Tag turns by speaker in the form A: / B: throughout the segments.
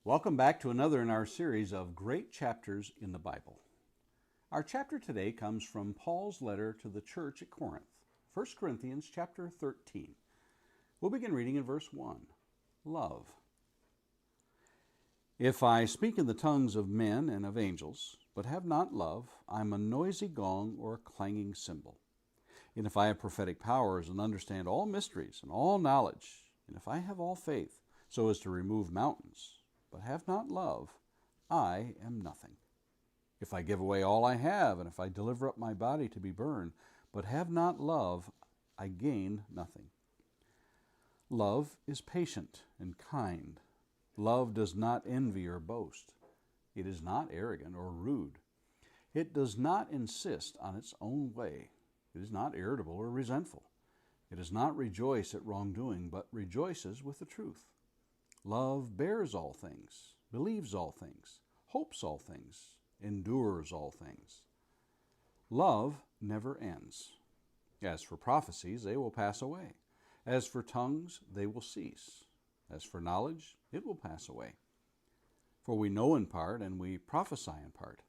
A: Welcome back to another in our series of great chapters in the Bible. Our chapter today comes from Paul's letter to the church at Corinth, 1 Corinthians chapter 13. We'll begin reading in verse 1. Love. If I speak in the tongues of men and of angels, but have not love, I am a noisy gong or a clanging cymbal. And if I have prophetic powers and understand all mysteries and all knowledge, and if I have all faith so as to remove mountains, but have not love, I am nothing. If I give away all I have, and if I deliver up my body to be burned, but have not love, I gain nothing. Love is patient and kind. Love does not envy or boast. It is not arrogant or rude. It does not insist on its own way. It is not irritable or resentful. It does not rejoice at wrongdoing, but rejoices with the truth. Love bears all things, believes all things, hopes all things, endures all things. Love never ends. As for prophecies, they will pass away. As for tongues, they will cease. As for knowledge, it will pass away. For we know in part and we prophesy in part.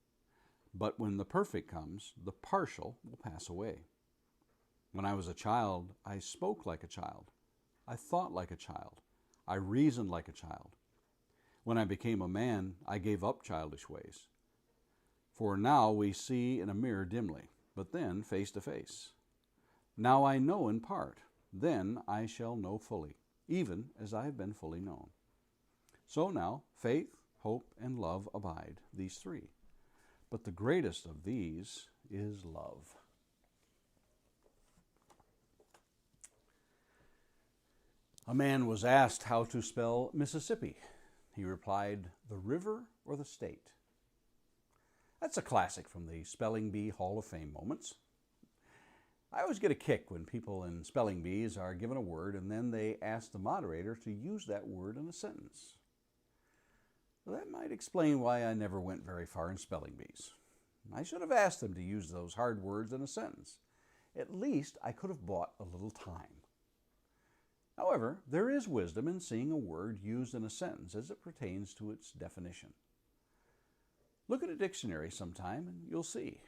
A: But when the perfect comes, the partial will pass away. When I was a child, I spoke like a child. I thought like a child. I reasoned like a child. When I became a man, I gave up childish ways. For now we see in a mirror dimly, but then face to face. Now I know in part, then I shall know fully, even as I have been fully known. So now faith, hope, and love abide, these three. But the greatest of these is love. A man was asked how to spell Mississippi. He replied, the river or the state. That's a classic from the Spelling Bee Hall of Fame moments. I always get a kick when people in spelling bees are given a word and then they ask the moderator to use that word in a sentence. Well, that might explain why I never went very far in spelling bees. I should have asked them to use those hard words in a sentence. At least I could have bought a little time. However, there is wisdom in seeing a word used in a sentence as it pertains to its definition. Look at a dictionary sometime and you'll see.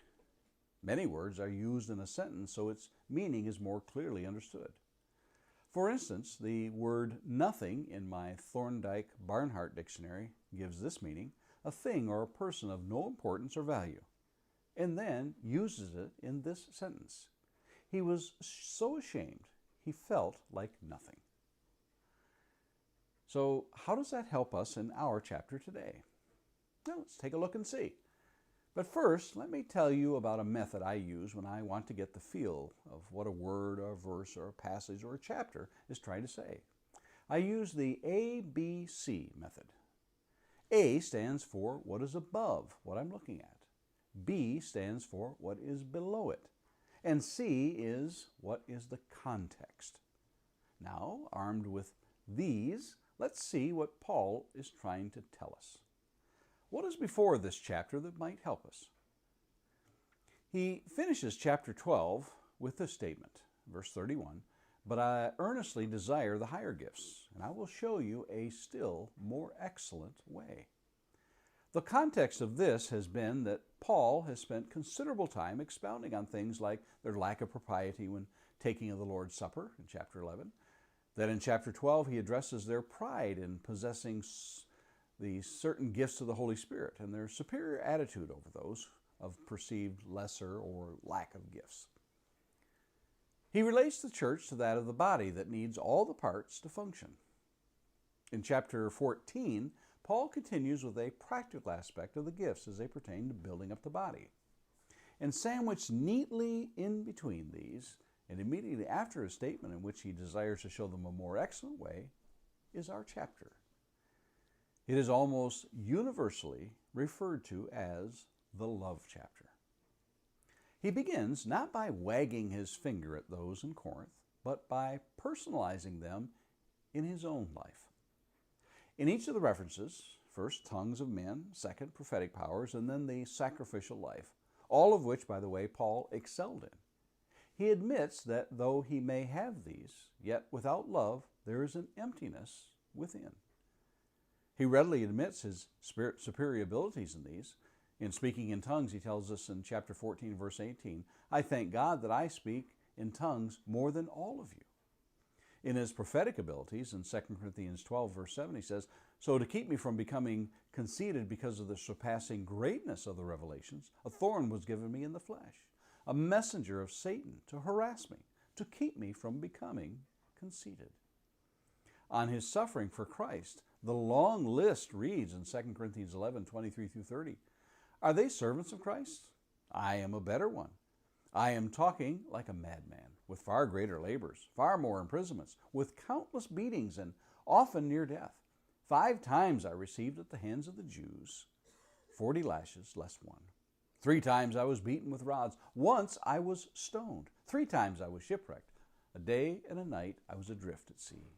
A: Many words are used in a sentence so its meaning is more clearly understood. For instance, the word nothing in my Thorndike Barnhart dictionary gives this meaning, a thing or a person of no importance or value, and then uses it in this sentence. He was so ashamed, he felt like nothing. So how does that help us in our chapter today? Well, let's take a look and see. But first, let me tell you about a method I use when I want to get the feel of what a word or a verse or a passage or a chapter is trying to say. I use the ABC method. A stands for what is above what I'm looking at. B stands for what is below it. And C is what is the context. Now, armed with these, let's see what Paul is trying to tell us. What is before this chapter that might help us? He finishes chapter 12 with this statement, verse 31, but I earnestly desire the higher gifts, and I will show you a still more excellent way. The context of this has been that Paul has spent considerable time expounding on things like their lack of propriety when taking of the Lord's Supper in chapter 11. Then in chapter 12 he addresses their pride in possessing the certain gifts of the Holy Spirit and their superior attitude over those of perceived lesser or lack of gifts. He relates the church to that of the body that needs all the parts to function. In chapter 14, Paul continues with a practical aspect of the gifts as they pertain to building up the body. And sandwiched neatly in between these, and immediately after a statement in which he desires to show them a more excellent way, is our chapter. It is almost universally referred to as the love chapter. He begins not by wagging his finger at those in Corinth, but by personalizing them in his own life. In each of the references, first tongues of men, second prophetic powers, and then the sacrificial life, all of which, by the way, Paul excelled in. He admits that though he may have these, yet without love there is an emptiness within. He readily admits his superior abilities in these. In speaking in tongues, he tells us in chapter 14, verse 18, I thank God that I speak in tongues more than all of you. In his prophetic abilities, in 2 Corinthians 12, verse 7, he says, so to keep me from becoming conceited because of the surpassing greatness of the revelations, a thorn was given me in the flesh, a messenger of Satan to harass me, to keep me from becoming conceited. On his suffering for Christ, the long list reads in 2 Corinthians 11, 23 through 30, are they servants of Christ? I am a better one. I am talking like a madman, with far greater labors, far more imprisonments, with countless beatings and often near death. 5 times I received at the hands of the Jews 40 lashes less one. 3 times I was beaten with rods. Once I was stoned. 3 times I was shipwrecked. A day and a night I was adrift at sea.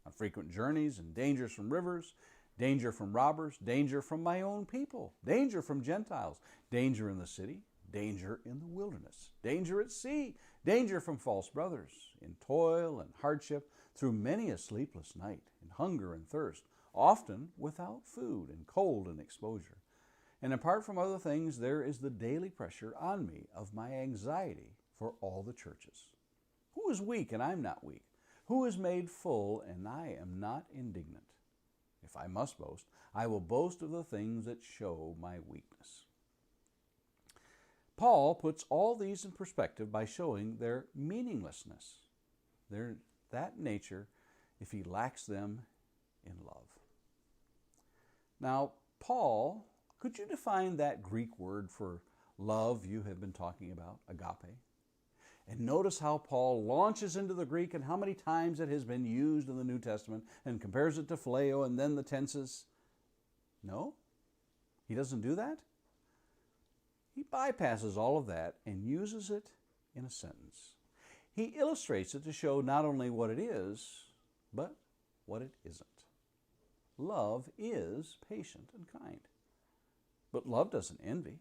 A: On frequent journeys and dangers from rivers, danger from robbers, danger from my own people, danger from Gentiles, danger in the city, danger in the wilderness, danger at sea, danger from false brothers, in toil and hardship, through many a sleepless night, in hunger and thirst, often without food, in cold and exposure. And apart from other things, there is the daily pressure on me of my anxiety for all the churches. Who is weak and I'm not weak? Who is made full and I am not indignant? If I must boast, I will boast of the things that show my weakness. Paul puts all these in perspective by showing their meaninglessness, that nature, if he lacks them in love. Now, Paul, could you define that Greek word for love you have been talking about, agape? And notice how Paul launches into the Greek and how many times it has been used in the New Testament and compares it to phileo and then the tenses. No, he doesn't do that. He bypasses all of that and uses it in a sentence. He illustrates it to show not only what it is, but what it isn't. Love is patient and kind. But love doesn't envy.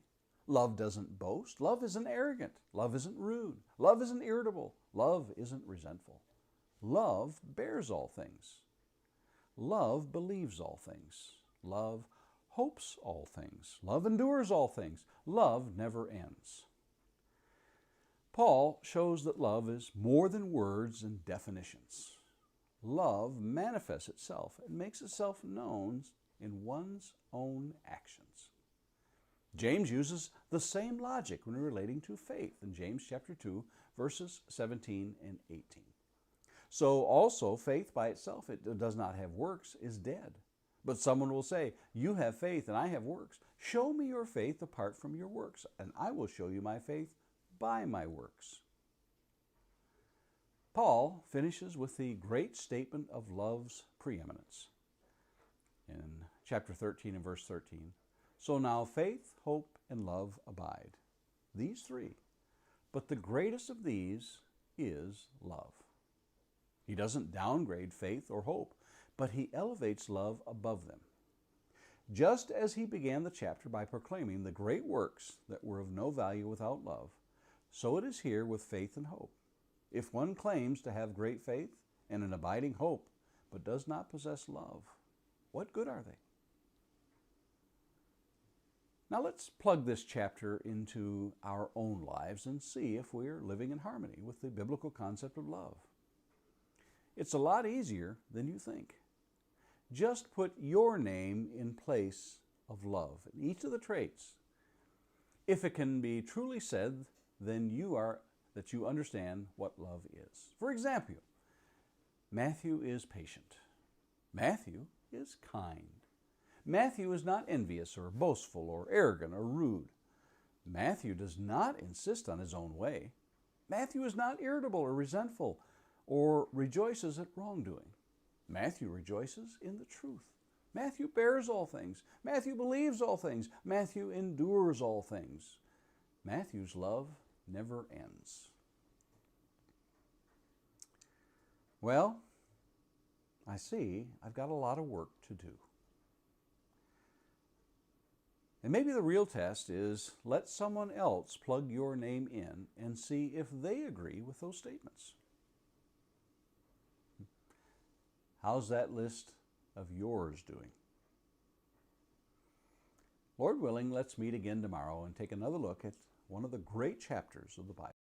A: Love doesn't boast. Love isn't arrogant. Love isn't rude. Love isn't irritable. Love isn't resentful. Love bears all things. Love believes all things. Love hopes all things. Love endures all things. Love never ends. Paul shows that love is more than words and definitions. Love manifests itself and makes itself known in one's own actions. James uses the same logic when relating to faith in James chapter 2, verses 17 and 18. So also faith by itself, it does not have works, is dead. But someone will say, you have faith and I have works. Show me your faith apart from your works, and I will show you my faith by my works. Paul finishes with the great statement of love's preeminence in chapter 13 and verse 13. So now faith, hope, and love abide. These 3. But the greatest of these is love. He doesn't downgrade faith or hope, but he elevates love above them. Just as he began the chapter by proclaiming the great works that were of no value without love, so it is here with faith and hope. If one claims to have great faith and an abiding hope, but does not possess love, what good are they? Now let's plug this chapter into our own lives and see if we're living in harmony with the biblical concept of love. It's a lot easier than you think. Just put your name in place of love in each of the traits. If it can be truly said, then that you understand what love is. For example, Matthew is patient. Matthew is kind. Matthew is not envious or boastful or arrogant or rude. Matthew does not insist on his own way. Matthew is not irritable or resentful or rejoices at wrongdoing. Matthew rejoices in the truth. Matthew bears all things. Matthew believes all things. Matthew endures all things. Matthew's love never ends. Well, I see I've got a lot of work to do. And maybe the real test is let someone else plug your name in and see if they agree with those statements. How's that list of yours doing? Lord willing, let's meet again tomorrow and take another look at one of the great chapters of the Bible.